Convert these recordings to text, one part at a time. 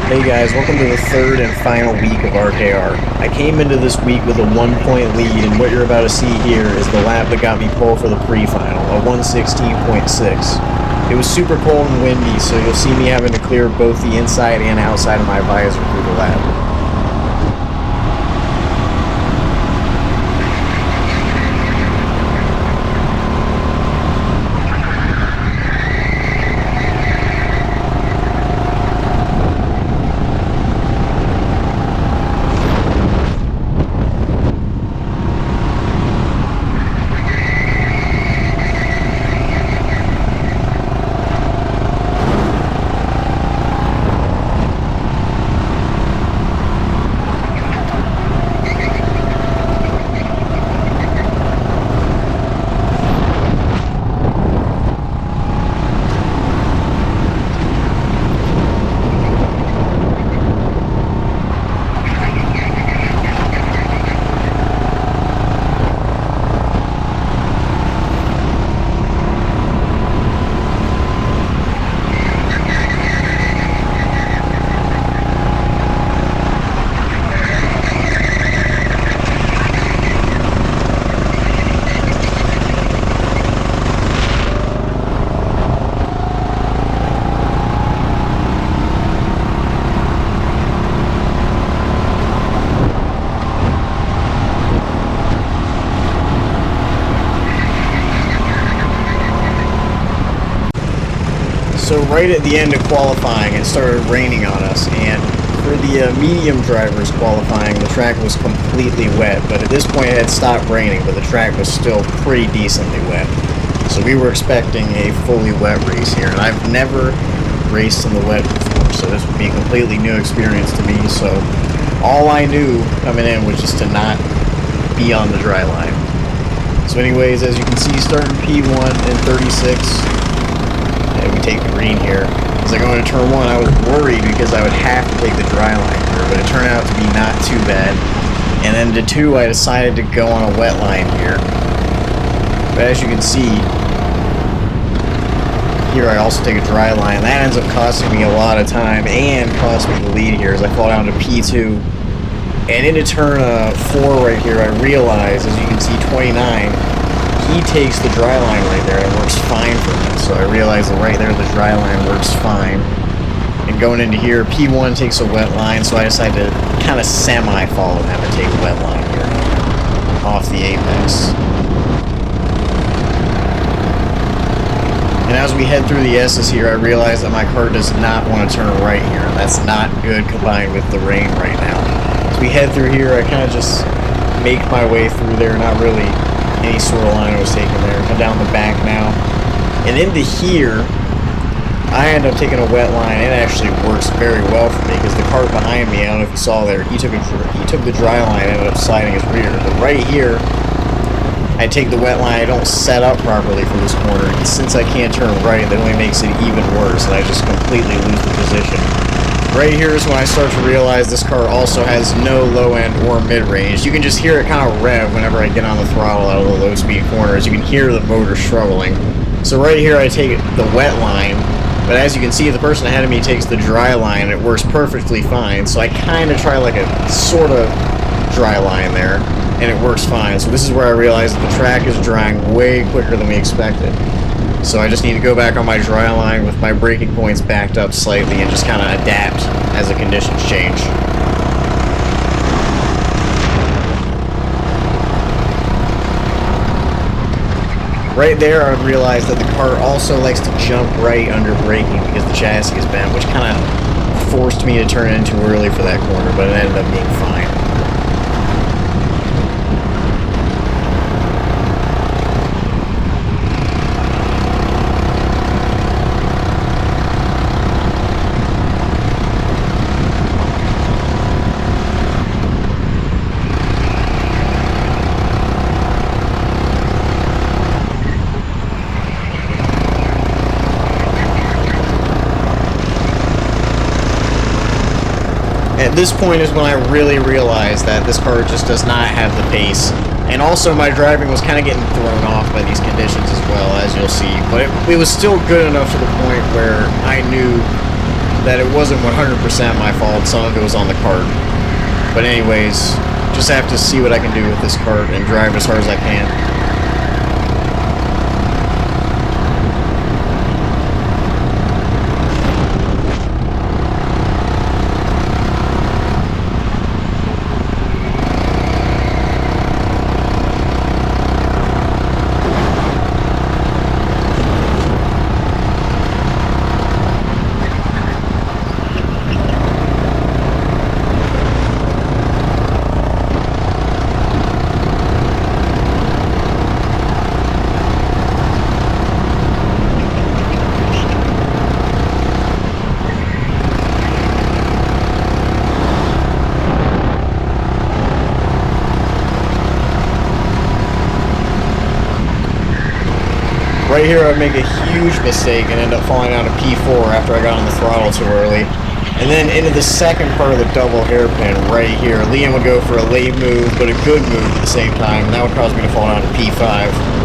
Hey guys, welcome to the third and final week of RKR. I came into this week with a 1-point lead, and what you're about to see here is the lap that got me pole for the pre-final, a 116.6. It was super cold and windy, so you'll see me having to clear both the inside and outside of my visor through the lap. So right at the end of qualifying, it started raining on us, and for the medium drivers qualifying, the track was completely wet, but at this point it had stopped raining, but the track was still pretty decently wet. So we were expecting a fully wet race here, and I've never raced in the wet before, so this would be a completely new experience to me. So all I knew coming in was just to not be on the dry line. So anyways, as you can see, starting P1 in 36, and we take the green here. As I go into turn 1, I was worried because I would have to take the dry line here, but it turned out to be not too bad. And then to 2, I decided to go on a wet line here. But as you can see, here I also take a dry line. That ends up costing me a lot of time and cost me the lead here as I fall down to P2. And into turn 4 right here, I realize, as you can see, 29, he takes the dry line right there and it works fine for me. So I realize that right there the dry line works fine. And going into here, P1 takes a wet line, so I decide to kind of semi-follow him and take a wet line here off the apex. And as we head through the S's here, I realize that my car does not want to turn right here, and that's not good combined with the rain right now. As we head through here, I kind of just make my way through there, not really any sort of line I was taking there. Come down the back now. And into here, I end up taking a wet line. It actually works very well for me because the cart behind me, I don't know if you saw there, he took the dry line and ended up sliding his rear. But right here, I take the wet line. I don't set up properly for this corner. And since I can't turn right, that only makes it even worse, and I just completely lose the position. Right here is when I start to realize this car also has no low end or mid range. You can just hear it kind of rev whenever I get on the throttle out of the low speed corners. You can hear the motor struggling. So right here I take the wet line, but as you can see, the person ahead of me takes the dry line and it works perfectly fine. So I kind of try like a sort of dry line there and it works fine. So this is where I realize that the track is drying way quicker than we expected. So I just need to go back on my dry line with my braking points backed up slightly and just kind of adapt as the conditions change. Right there, I realized that the car also likes to jump right under braking because the chassis is bent, which kind of forced me to turn in too early for that corner, but it ended up being fine. At this point is when I really realized that this car just does not have the pace. And also my driving was kind of getting thrown off by these conditions as well, as you'll see. But it was still good enough to the point where I knew that it wasn't 100% my fault. Some of it was on the cart. But anyways, just have to see what I can do with this cart and drive as hard as I can. Right here I make a huge mistake and end up falling down to P4 after I got on the throttle too early. And then into the second part of the double hairpin right here, Liam would go for a late move, but a good move at the same time, and that would cause me to fall down to P5.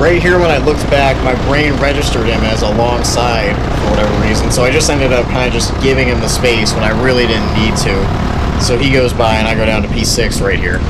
Right here when I looked back, my brain registered him as alongside for whatever reason, so I just ended up kind of just giving him the space when I really didn't need to. So he goes by and I go down to P6 right here.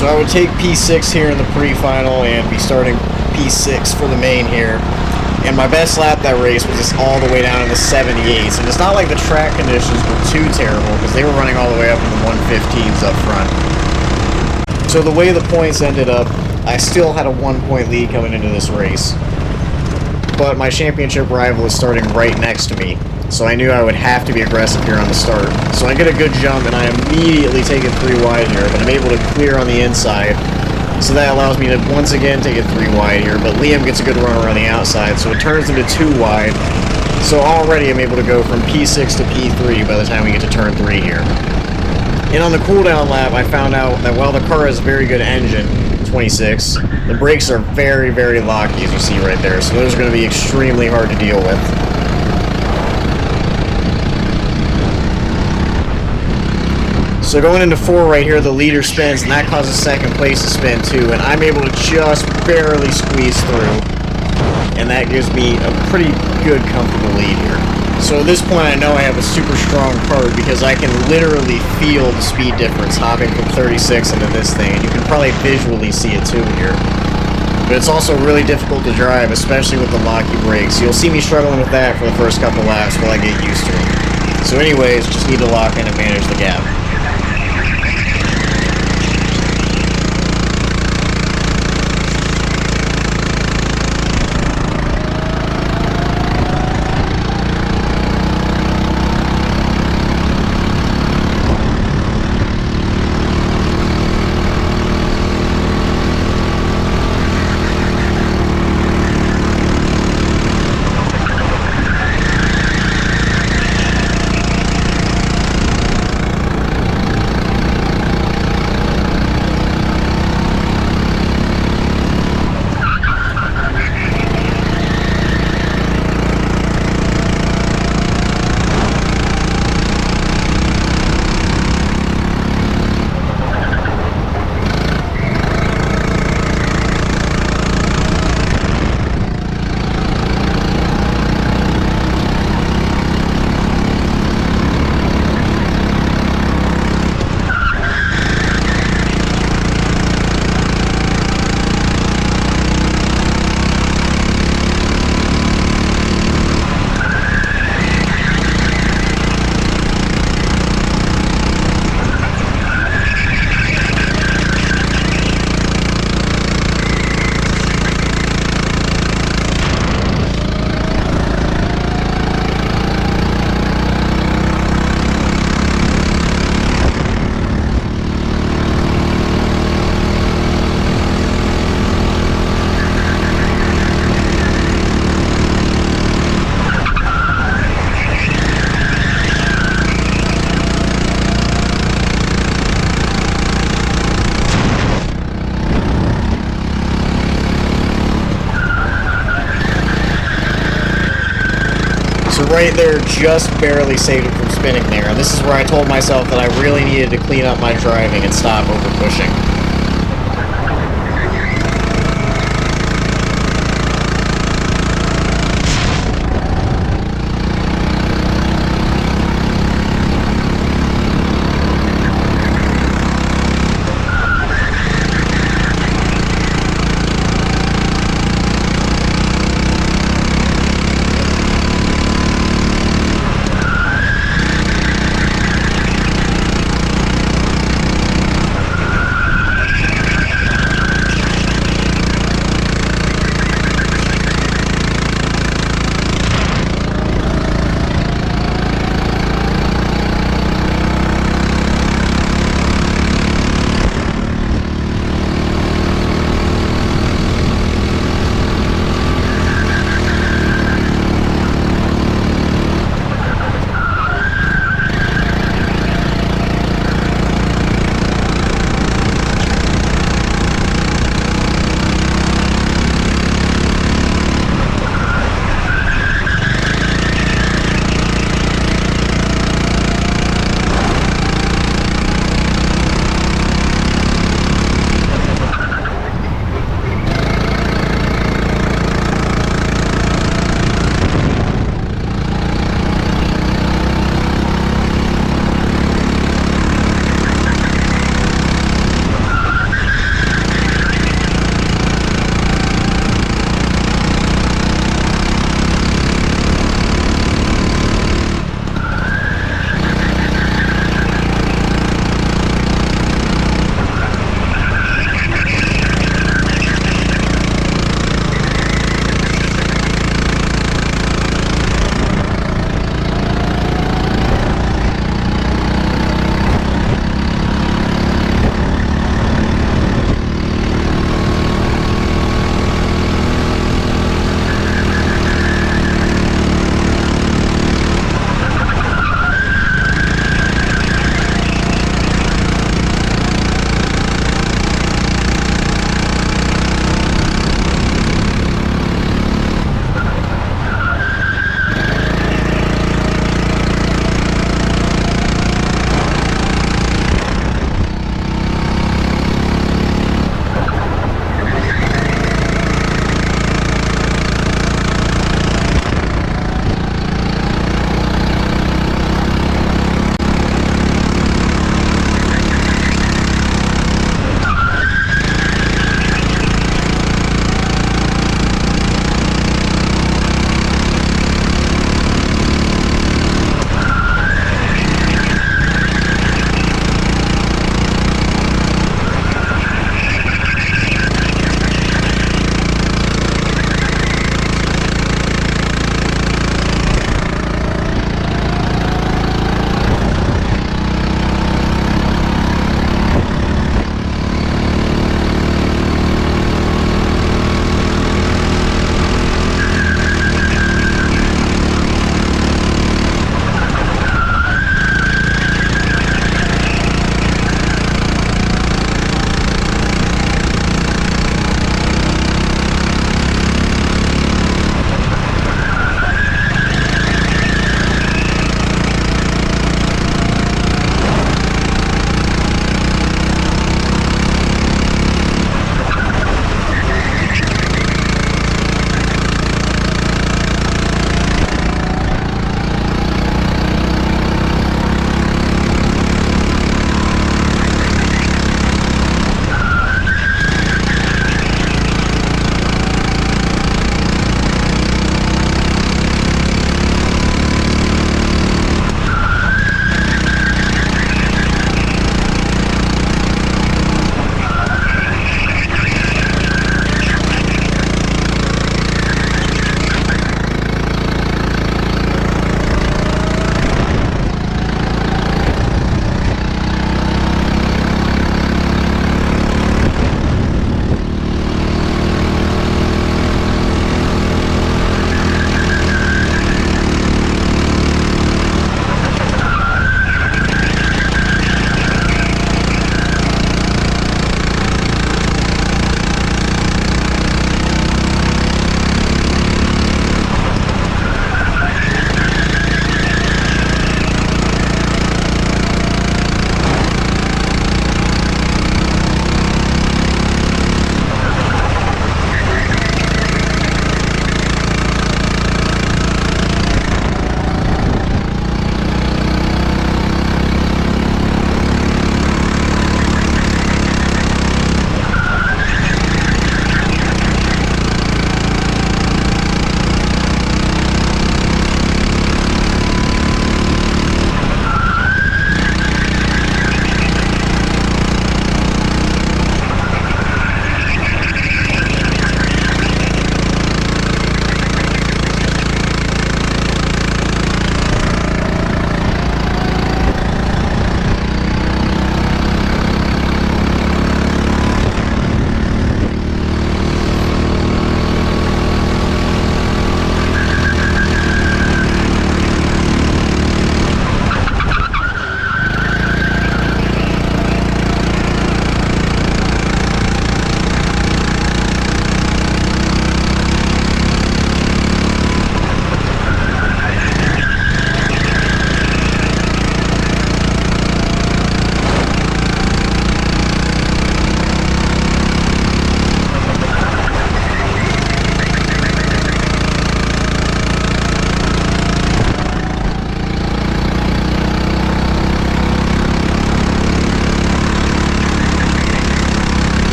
So I would take P6 here in the pre-final and be starting P6 for the main here. And my best lap that race was just all the way down in the 78s. And it's not like the track conditions were too terrible because they were running all the way up in the 115s up front. So the way the points ended up, I still had a 1-point lead coming into this race. But my championship rival is starting right next to me. So I knew I would have to be aggressive here on the start. So I get a good jump and I immediately take it 3 wide here, but I'm able to clear on the inside. So that allows me to once again take it 3 wide here, but Liam gets a good run around the outside, so it turns into 2 wide. So already I'm able to go from P6 to P3 by the time we get to turn 3 here. And on the cooldown lap, I found out that while the car has a very good engine, 26, the brakes are very, very locky, as you see right there, so those are going to be extremely hard to deal with. So going into 4 right here, the leader spins, and that causes second place to spin too, and I'm able to just barely squeeze through, and that gives me a pretty good, comfortable lead here. So at this point, I know I have a super strong cart because I can literally feel the speed difference hopping from 36 into this thing, and you can probably visually see it too here. But it's also really difficult to drive, especially with the locky brakes. You'll see me struggling with that for the first couple laps while I get used to it. So anyways, just need to lock in and manage the gap. Right there just barely saved it from spinning there. And this is where I told myself that I really needed to clean up my driving and stop over pushing.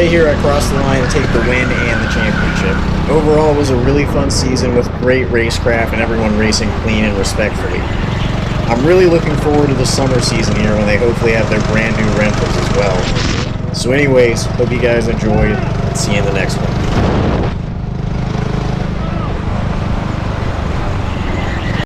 right here I crossed the line to take the win and the championship. Overall, it was a really fun season with great racecraft and everyone racing clean and respectfully. I'm really looking forward to the summer season here when they hopefully have their brand new rentals as well. So anyways, hope you guys enjoyed, and see you in the next one.